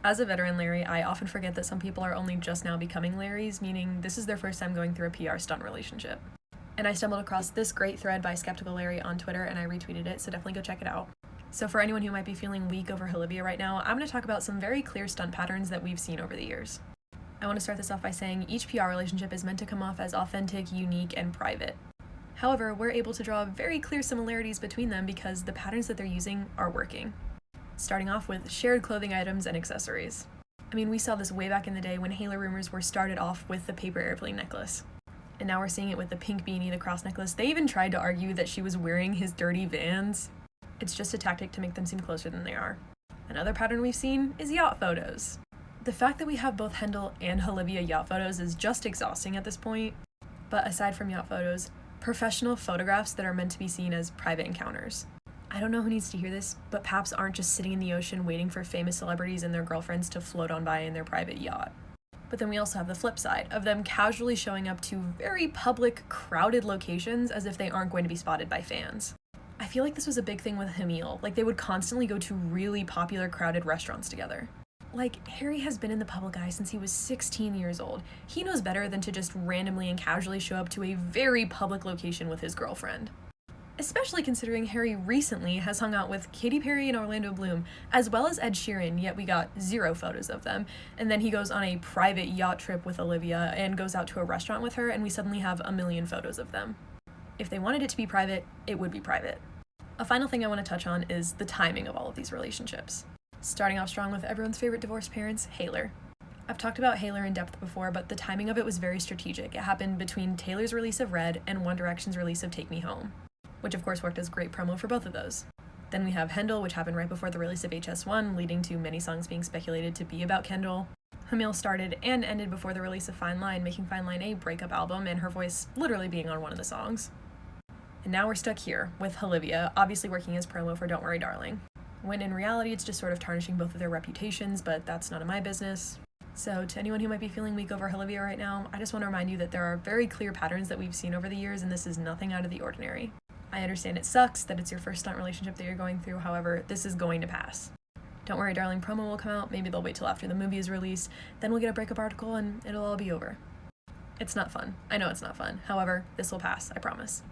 As a veteran Larry, I often forget that some people are only just now becoming Larrys, meaning this is their first time going through a PR stunt relationship. And I stumbled across this great thread by Skeptical Larry on Twitter and I retweeted it, so definitely go check it out. So for anyone who might be feeling weak over Olivia right now, I'm going to talk about some very clear stunt patterns that we've seen over the years. I want to start this off by saying each PR relationship is meant to come off as authentic, unique, and private. However, we're able to draw very clear similarities between them because the patterns that they're using are working. Starting off with shared clothing items and accessories. I mean, we saw this way back in the day when Halo rumors were started off with the paper airplane necklace. And now we're seeing it with the pink beanie, the cross necklace. They even tried to argue that she was wearing his dirty Vans. It's just a tactic to make them seem closer than they are. Another pattern we've seen is yacht photos. The fact that we have both Hendel and Olivia yacht photos is just exhausting at this point. But aside from yacht photos, professional photographs that are meant to be seen as private encounters. I don't know who needs to hear this, but paps aren't just sitting in the ocean waiting for famous celebrities and their girlfriends to float on by in their private yacht. But then we also have the flip side of them casually showing up to very public, crowded locations as if they aren't going to be spotted by fans. I feel like this was a big thing with Hamil, like they would constantly go to really popular, crowded restaurants together. Like, Harry has been in the public eye since he was 16 years old. He knows better than to just randomly and casually show up to a very public location with his girlfriend. Especially considering Harry recently has hung out with Katy Perry and Orlando Bloom, as well as Ed Sheeran, yet we got 0 photos of them. And then he goes on a private yacht trip with Olivia and goes out to a restaurant with her, and we suddenly have 1,000,000 photos of them. If they wanted it to be private, it would be private. A final thing I want to touch on is the timing of all of these relationships. Starting off strong with everyone's favorite divorced parents, Haylor. I've talked about Haylor in depth before, but the timing of it was very strategic. It happened between Taylor's release of Red and One Direction's release of Take Me Home, which of course worked as great promo for both of those. Then we have Hendel, which happened right before the release of HS1, leading to many songs being speculated to be about Kendall. Hamil started and ended before the release of Fine Line, making Fine Line a breakup album and her voice literally being on one of the songs. And now we're stuck here, with Olivia obviously working as promo for Don't Worry Darling, when in reality it's just sort of tarnishing both of their reputations, but that's none of my business. So to anyone who might be feeling weak over Olivia right now, I just want to remind you that there are very clear patterns that we've seen over the years, and this is nothing out of the ordinary. I understand it sucks that it's your first stunt relationship that you're going through, however, this is going to pass. Don't Worry Darling promo will come out, maybe they'll wait till after the movie is released, then we'll get a breakup article and it'll all be over. It's not fun. I know it's not fun. However, this will pass, I promise.